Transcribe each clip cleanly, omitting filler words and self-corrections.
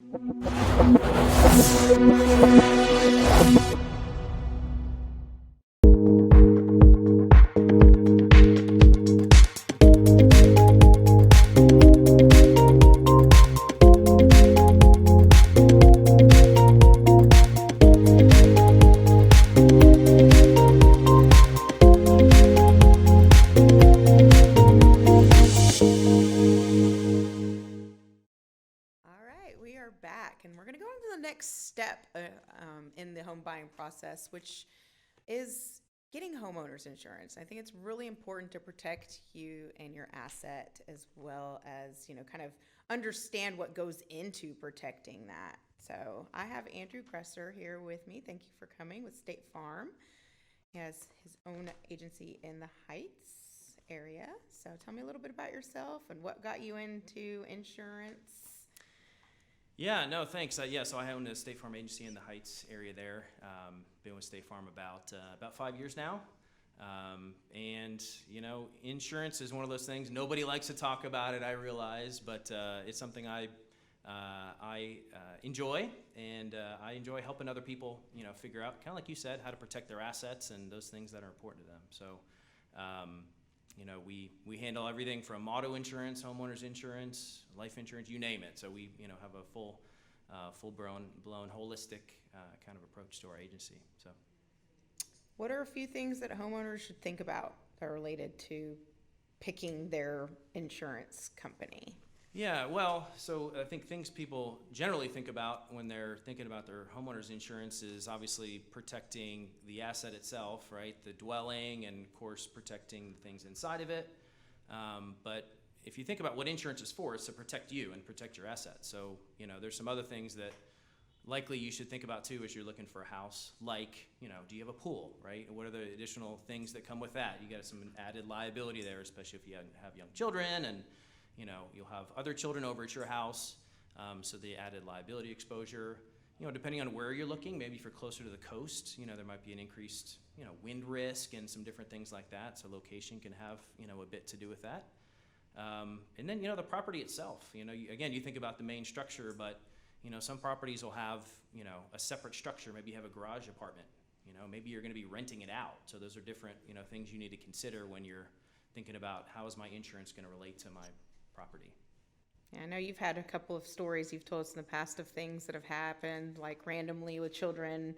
All right, we are back, and we're going to go into the next step in the home buying process, which is getting homeowners insurance. I think it's really important to protect you and your asset, as well as, kind of understand what goes into protecting that. So I have Andrew Gresser here with me. Thank you for coming with State Farm. He has his own agency in the Heights area. So tell me a little bit about yourself and what got you into insurance. Yeah, no, thanks. So I own a State Farm agency in the Heights area there. Been with State Farm about 5 years now. And insurance is one of those things nobody likes to talk about it, I realize, but it's something I enjoy, and I enjoy helping other people, figure out, kind of like you said, how to protect their assets and those things that are important to them. So, we handle everything from auto insurance, homeowners insurance, life insurance, you name it. So we, have a full-blown holistic kind of approach to our agency. So, what are a few things that homeowners should think about that are related to picking their insurance company? Yeah, well, so I think things people generally think about when they're thinking about their homeowner's insurance is obviously protecting the asset itself, right? The dwelling, and of course protecting the things inside of it. But if you think about what insurance is for, it's to protect you and protect your assets. So, there's some other things that likely you should think about too as you're looking for a house, like, do you have a pool, right? What are the additional things that come with that? You got some added liability there, especially if you have young children, and you'll have other children over at your house, so the added liability exposure. Depending on where you're looking, maybe if you're closer to the coast, there might be an increased, wind risk and some different things like that. So location can have, a bit to do with that. And then, the property itself. Again, you think about the main structure, but, some properties will have, a separate structure. Maybe you have a garage apartment. Maybe you're going to be renting it out. So those are different, things you need to consider when you're thinking about how is my insurance going to relate to my property. Yeah, I know you've had a couple of stories you've told us in the past of things that have happened, like randomly with children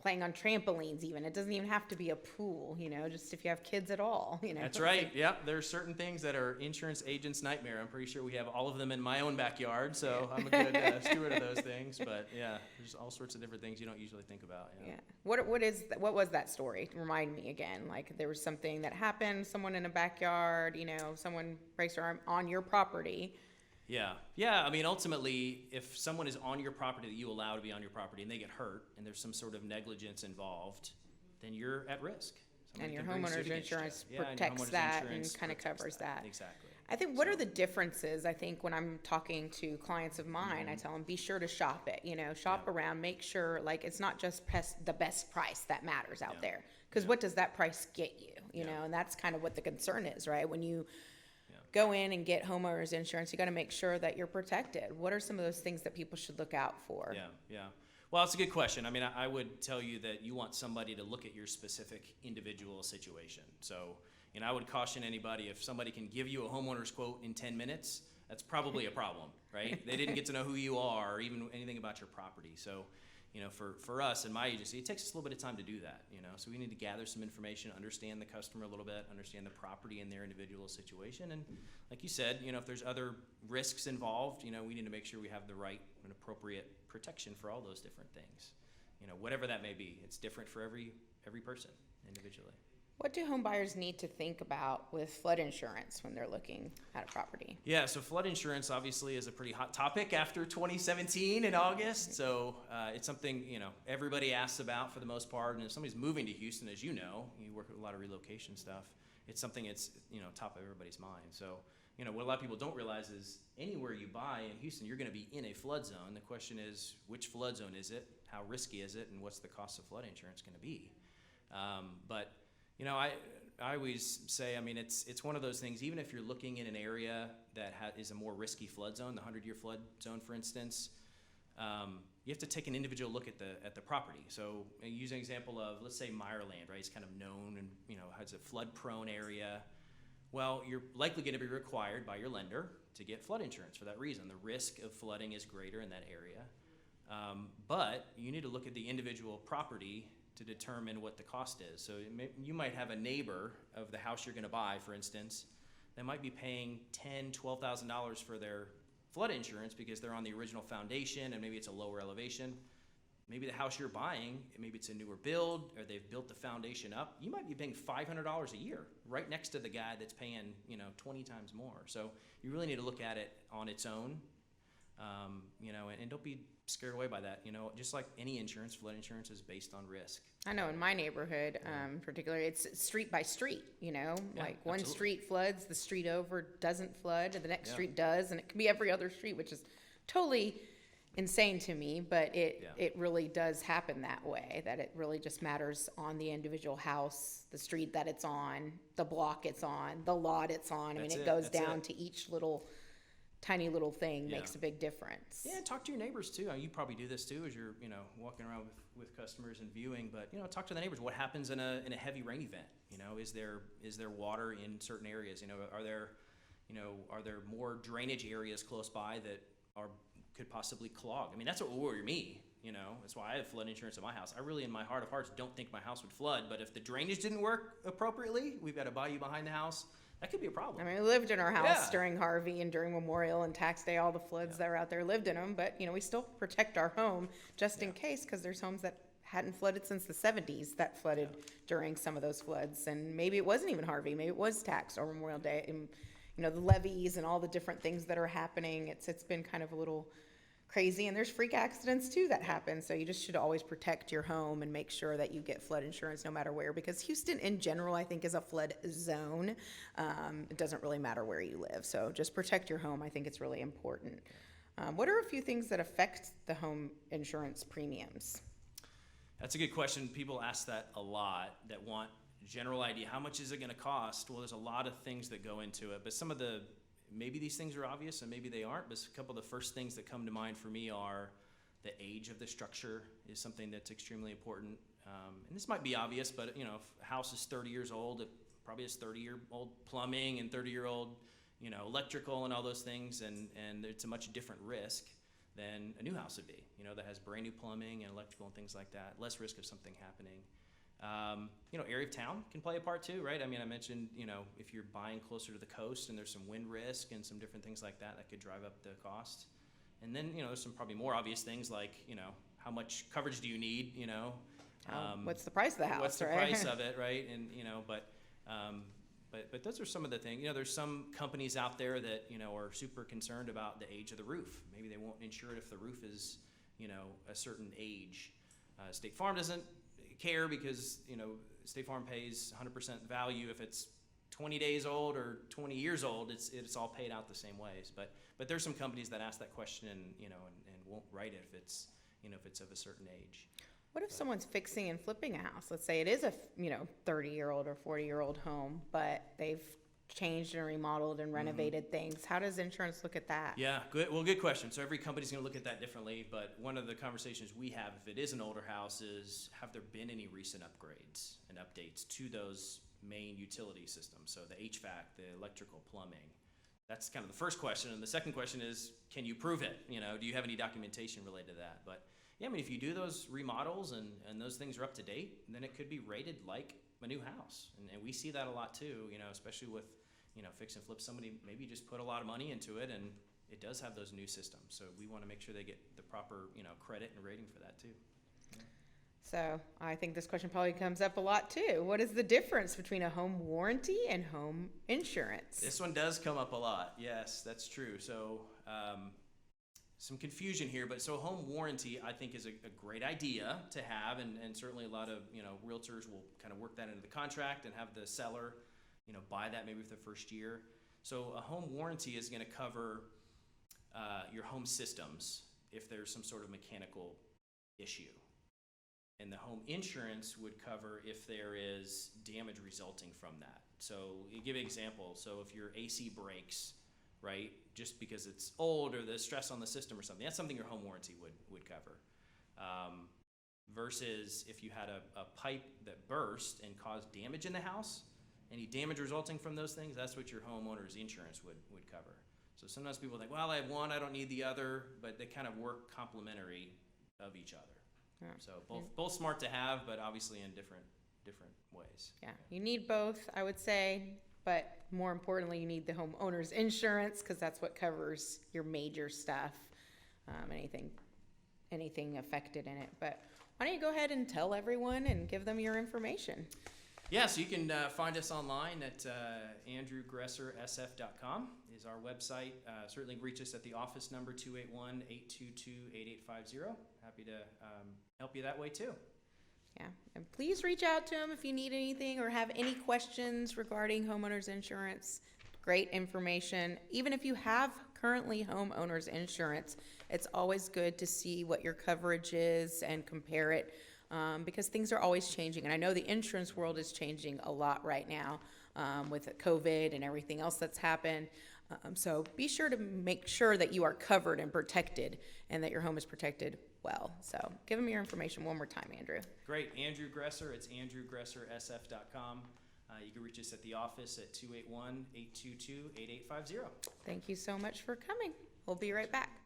playing on trampolines even. It doesn't even have to be a pool, just if you have kids at all, That's right. Yeah, there are certain things that are insurance agent's nightmare. I'm pretty sure we have all of them in my own backyard, so I'm a good steward of those things. But yeah, there's all sorts of different things you don't usually think about. Yeah. What was that story? Remind me again. Like there was something that happened, someone in a backyard, someone breaks their arm on your property. Yeah. I mean, ultimately, if someone is on your property that you allow to be on your property and they get hurt and there's some sort of negligence involved, then you're at risk. And your homeowner's insurance protects that and kind of covers that. Exactly. I think what are the differences? I think when I'm talking to clients of mine, I tell them be sure to shop it. Shop around, make sure like it's not just the best price that matters out there. Because what does that price get you? And that's kind of what the concern is, right? When you go in and get homeowners insurance, you got to make sure that you're protected. What are some of those things that people should look out for? Yeah. Well, it's a good question. I mean, I would tell you that you want somebody to look at your specific individual situation. So, I would caution anybody, if somebody can give you a homeowner's quote in 10 minutes, that's probably a problem, right? They didn't get to know who you are or even anything about your property. So, for us in my agency, it takes us a little bit of time to do that, So we need to gather some information, understand the customer a little bit, understand the property and their individual situation. And like you said, if there's other risks involved, we need to make sure we have the right and appropriate protection for all those different things. Whatever that may be, it's different for every person individually. What do home buyers need to think about with flood insurance when they're looking at a property? Yeah, so flood insurance obviously is a pretty hot topic after 2017 in August. So it's something, everybody asks about for the most part. And if somebody's moving to Houston, as you work with a lot of relocation stuff, it's something it's, top of everybody's mind. So, what a lot of people don't realize is anywhere you buy in Houston, you're going to be in a flood zone. The question is, which flood zone is it? How risky is it? And what's the cost of flood insurance going to be? But I always say, I mean, it's one of those things, even if you're looking in an area that is a more risky flood zone, the 100-year flood zone, for instance, you have to take an individual look at the property. So use an example of, let's say, Meyerland, right? It's kind of known and, has a flood-prone area. Well, you're likely going to be required by your lender to get flood insurance for that reason. The risk of flooding is greater in that area. But you need to look at the individual property to determine what the cost is. So you might have a neighbor of the house you're going to buy, for instance, that might be paying $10,000, $12,000 for their flood insurance because they're on the original foundation and maybe it's a lower elevation. Maybe the house you're buying, maybe it's a newer build or they've built the foundation up. You might be paying $500 a year right next to the guy that's paying 20 times more. So you really need to look at it on its own, and don't be scared away by that. Just like any insurance, flood insurance is based on risk. I know in my neighborhood, particularly, it's street by street, like one absolutely. street floods, the street over doesn't flood, and the next street does, and it can be every other street, which is totally insane to me, but it really does happen that way, that it really just matters on the individual house, the street that it's on, the block it's on, the lot it's on. It goes down to each tiny little thing makes a big difference. Yeah, talk to your neighbors too. You probably do this too as you're, walking around with customers and viewing, but, talk to the neighbors. What happens in a heavy rain event? Is there water in certain areas? Are there more drainage areas close by that could possibly clog? That's what will worry me. That's why I have flood insurance at my house. I really, in my heart of hearts, don't think my house would flood, but if the drainage didn't work appropriately, we've got a bayou behind the house. That could be a problem. We lived in our house during Harvey and during Memorial and Tax Day, all the floods that were out there, lived in them, but, we still protect our home just in case, because there's homes that hadn't flooded since the 70s that flooded during some of those floods. And maybe it wasn't even Harvey, maybe it was Tax or Memorial Day, and, the levees and all the different things that are happening. It's been kind of a little crazy, and there's freak accidents too that happen. So you just should always protect your home and make sure that you get flood insurance no matter where, because Houston in general, I think, is a flood zone. It doesn't really matter where you live. So just protect your home. I think it's really important. What are a few things that affect the home insurance premiums? That's a good question. People ask that a lot, that want general idea. How much is it going to cost? Well, there's a lot of things that go into it, but maybe these things are obvious and maybe they aren't, but a couple of the first things that come to mind for me are the age of the structure is something that's extremely important. And this might be obvious, but if a house is 30 years old, it probably has 30-year-old plumbing and 30-year-old, electrical and all those things, and it's a much different risk than a new house would be, that has brand new plumbing and electrical and things like that. Less risk of something happening. Area of town can play a part too, right? I mentioned, if you're buying closer to the coast and there's some wind risk and some different things like that could drive up the cost. And then, there's some probably more obvious things like, how much coverage do you need, what's the price of the house, what's the right? price of it, right? And, but those are some of the things. There's some companies out there that, are super concerned about the age of the roof. Maybe they won't insure it if the roof is, a certain age. State Farm doesn't care because, State Farm pays 100% value if it's 20 days old or 20 years old. It's all paid out the same ways. But there's some companies that ask that question and won't write it if it's of a certain age. What if someone's fixing and flipping a house? Let's say it is a 30-year-old or 40-year-old home, but they've changed and remodeled and renovated things. How does insurance look at that? Yeah, good. Well, good question. So every company's going to look at that differently, but one of the conversations we have, if it is an older house, is have there been any recent upgrades and updates to those main utility systems? So the HVAC, the electrical, plumbing. That's kind of the first question. And the second question is, can you prove it? Do you have any documentation related to that? But yeah, if you do those remodels and those things are up to date, then it could be rated like a new house. And we see that a lot too, especially with, fix and flip. Somebody maybe just put a lot of money into it and it does have those new systems. So we want to make sure they get the proper, credit and rating for that too. So I think this question probably comes up a lot too. What is the difference between a home warranty and home insurance? This one does come up a lot. Yes, that's true. So some confusion here, but so home warranty I think is a great idea to have, and certainly a lot of realtors will kind of work that into the contract and have the seller buy that maybe for the first year. So a home warranty is going to cover your home systems if there's some sort of mechanical issue. And the home insurance would cover if there is damage resulting from that. So you give an example. So if your AC breaks, right, just because it's old or the stress on the system or something. That's something your home warranty would cover. Versus if you had a pipe that burst and caused damage in the house, any damage resulting from those things, that's what your homeowner's insurance would cover. So sometimes people think, well, I have one, I don't need the other, but they kind of work complementary of each other. Yeah. So both smart to have, but obviously in different ways. Yeah, you need both, I would say, but more importantly, you need the homeowner's insurance because that's what covers your major stuff, anything affected in it. But why don't you go ahead and tell everyone and give them your information? Yeah, so you can find us online at andrewgressersf.com is our website. Certainly reach us at the office number 281-822-8850. Happy to help you that way too. Yeah, and please reach out to them if you need anything or have any questions regarding homeowners insurance. Great information. Even if you have currently homeowners insurance, it's always good to see what your coverage is and compare it. Because things are always changing. And I know the insurance world is changing a lot right now with COVID and everything else that's happened. So be sure to make sure that you are covered and protected and that your home is protected well. So give them your information one more time, Andrew. Great. Andrew Gresser. It's andrewgressersf.com. You can reach us at the office at 281-822-8850. Thank you so much for coming. We'll be right back.